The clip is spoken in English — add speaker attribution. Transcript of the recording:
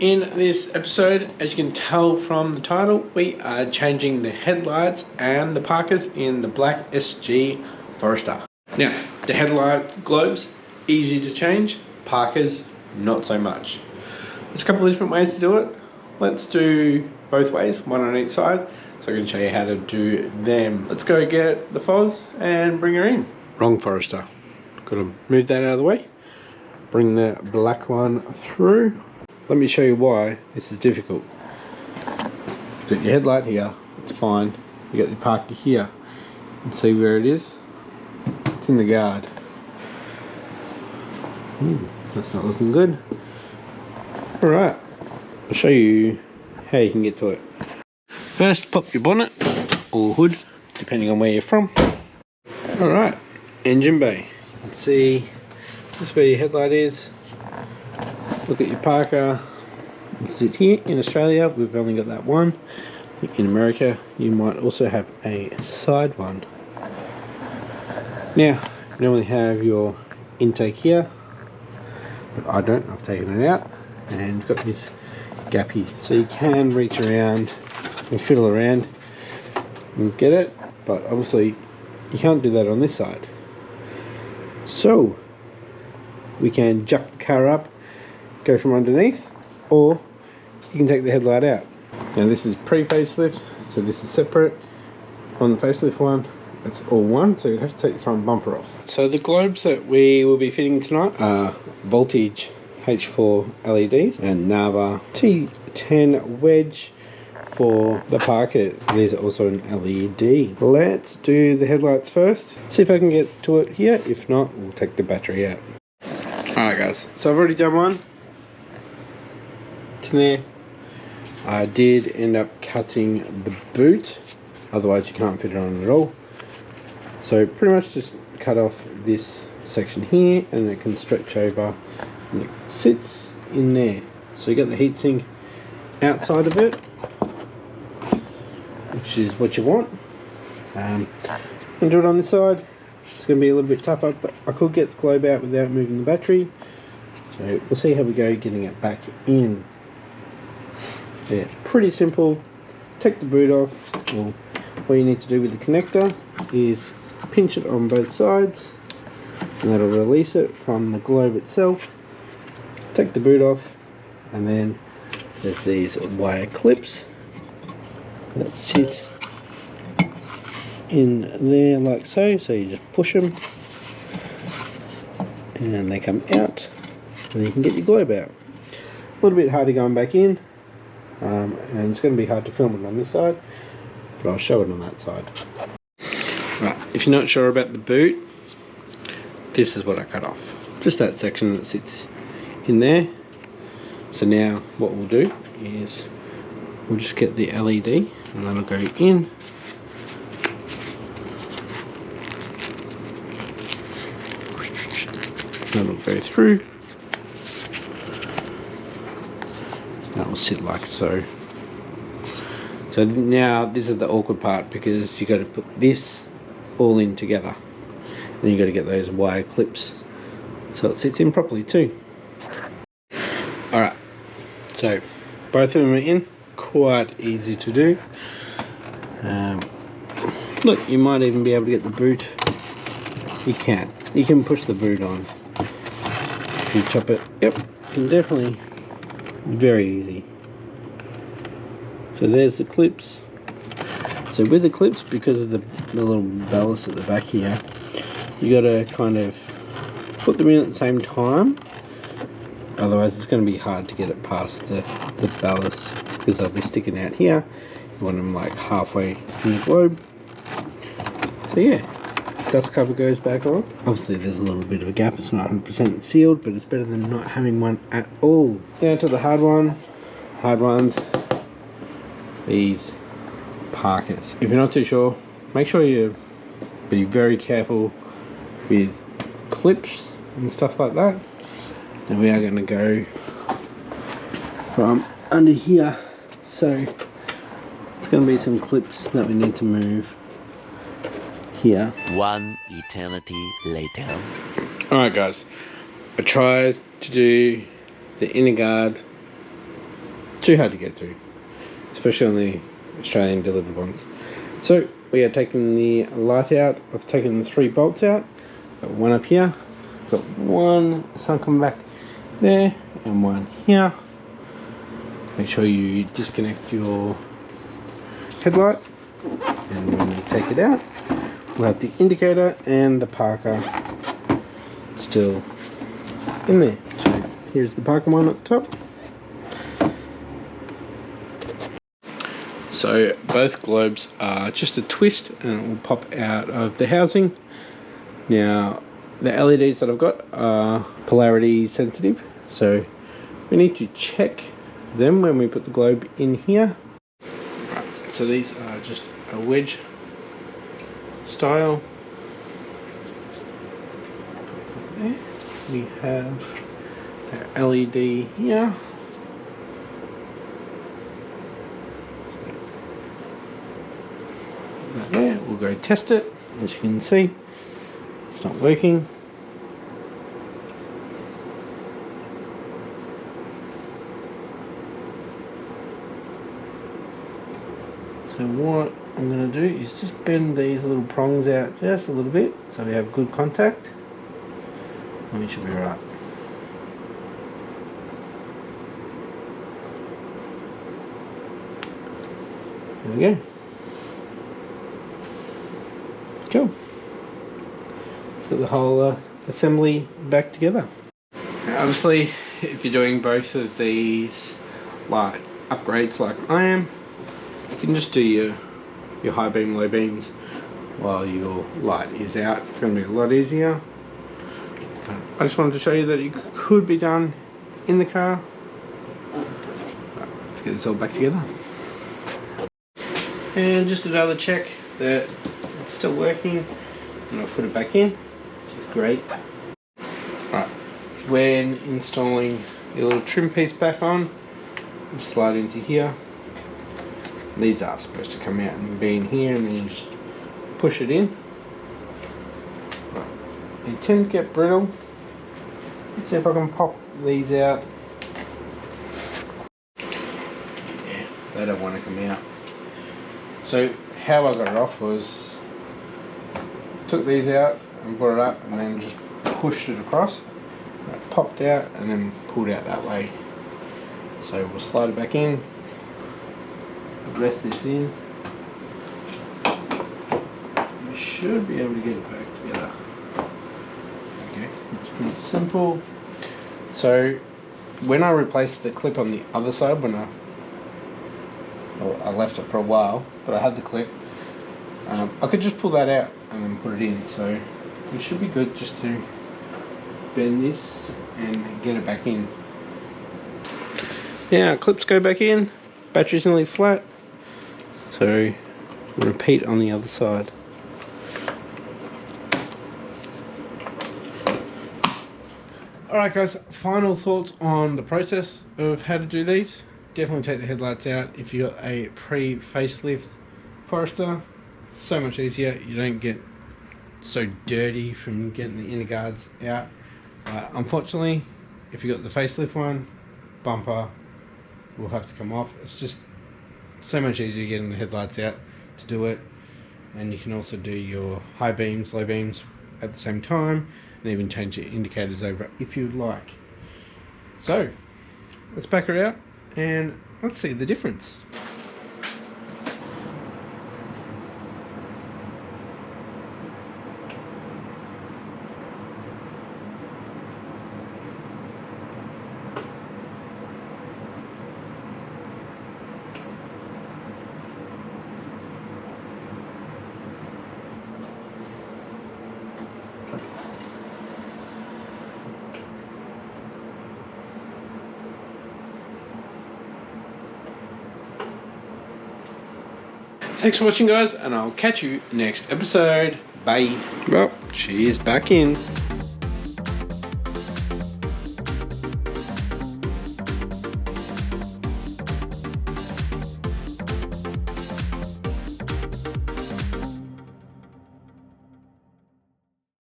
Speaker 1: In this episode, as you can tell from the title, we are changing the headlights and the Parkers in the black SG Forester. Now, the headlight globes, easy to change, Parkers, not so much. There's a couple of different ways to do it. Let's do both ways, one on each side, so I can show you how to do them. Let's go get the Foz and bring her in. Wrong Forester. Got to move that out of the way. Bring the black one through. Let me show you why this is difficult. You've got your headlight here, it's fine. You got your Parker here. And see where it is? It's in the guard. Ooh, that's not looking good. Alright, I'll show you how you can get to it. First, pop your bonnet or hood, depending on where you're from. Alright, engine bay. Let's see, this is where your headlight is. Look at your Parker. It's it here. In Australia, we've only got that one. In America, you might also have a side one. Now, you normally have your intake here, but I don't. I've taken it out and got this gap here, so you can reach around and fiddle around and get it, but obviously you can't do that on this side. So we can jack the car up, go from underneath, or you can take the headlight out. Now this is pre-facelift, so this is separate. On the facelift one, it's all one, so you'd have to take the front bumper off. So the globes that we will be fitting tonight are Voltage H4 LEDs and Nava T10 wedge for the Parker. These are also an LED. Let's do the headlights first. See if I can get to it here. If not, we'll take the battery out. Alright guys, so I've already done one. To there. I did end up cutting the boot, otherwise you can't fit it on at all. So pretty much just cut off this section here and it can stretch over and it sits in there. So you got the heatsink outside of it, which is what you want. I'm going to do it on this side. It's going to be a little bit tougher, but I could get the globe out without moving the battery. So we'll see how we go getting it back in. Yeah, pretty simple. Take the boot off. Well, what you need to do with the connector is pinch it on both sides and that'll release it from the globe itself. Take the boot off, and then there's these wire clips that sit in there like so. So you just push them and they come out and you can get your globe out. A little bit harder going back in. And it's going to be hard to film it on this side, but I'll show it on that side. Right, if you're not sure about the boot, this is what I cut off. Just that section that sits in there. So now what we'll do is we'll just get the LED and that'll go in. That'll go through. That will sit like so. So now this is the awkward part, because you got to put this all in together and you got to get those wire clips so it sits in properly too. Alright, so both of them are in, quite easy to do. Look, you might even be able to get the boot. You can push the boot on. You chop it, yep, you can definitely. Very easy. So there's the clips. So with the clips, because of the little ballast at the back here, you got to kind of put them in at the same time, otherwise it's going to be hard to get it past the ballast, because they'll be sticking out here. You want them like halfway in the globe. So yeah, dust cover goes back on. Obviously there's a little bit of a gap, it's not 100% sealed, but it's better than not having one at all. Down to the hard ones, these Parkers. If you're not too sure, make sure you be very careful with clips and stuff like that. And we are going to go from under here, so it's going to be some clips that we need to move here.
Speaker 2: One eternity later.
Speaker 1: Alright guys, I tried to do the inner guard too hard to get to, especially on the Australian delivered ones. So we are taking the light out. I've taken the 3 bolts out. Got one up here, got one sunken back there, and one here. Make sure you disconnect your headlight, and when you take it out, we'll have the indicator and the Parker still in there. So here's the Parker one at the top. So both globes are just a twist and it will pop out of the housing. Now the LEDs that I've got are polarity sensitive, so we need to check them when we put the globe in here. Right, so these are just a wedge style. There. We have our LED here. Right there, we'll go test it. As you can see, it's not working. So what I'm going to do is just bend these little prongs out just a little bit so we have good contact, and we should be right. There we go. Cool. Put the whole assembly back together. Now, obviously, if you're doing both of these like upgrades like I am, you can just do your high beam, low beams while your light is out. It's going to be a lot easier. I just wanted to show you that it could be done in the car. Right, let's get this all back together. And just another check that it's still working, and I'll put it back in, which is great. Right, when installing your little trim piece back on, you slide into here. These are supposed to come out and be in here, and then you just push it in. Right. They tend to get brittle. Let's see if I can pop these out. Yeah, they don't want to come out. So how I got it off was took these out and brought it up and then just pushed it across. It popped out and then pulled out that way. So we'll slide it back in, rest this in. We should be able to get it back together. Okay, it's pretty simple. So when I replaced the clip on the other side, when I left it for a while, but I had the clip, I could just pull that out and then put it in. So it should be good just to bend this and get it back in. Yeah, clips go back in, battery's nearly flat, so repeat on the other side. Alright guys, final thoughts on the process of how to do these. Definitely take the headlights out if you got a pre-facelift Forester. So much easier, you don't get so dirty from getting the inner guards out. Unfortunately, if you got the facelift one, bumper will have to come off. It's just so much easier getting the headlights out to do it, and you can also do your high beams, low beams at the same time, and even change your indicators over if you'd like. So let's back her out and let's see the difference. Thanks for watching guys, and I'll catch you next episode. Bye. Well, she's back in.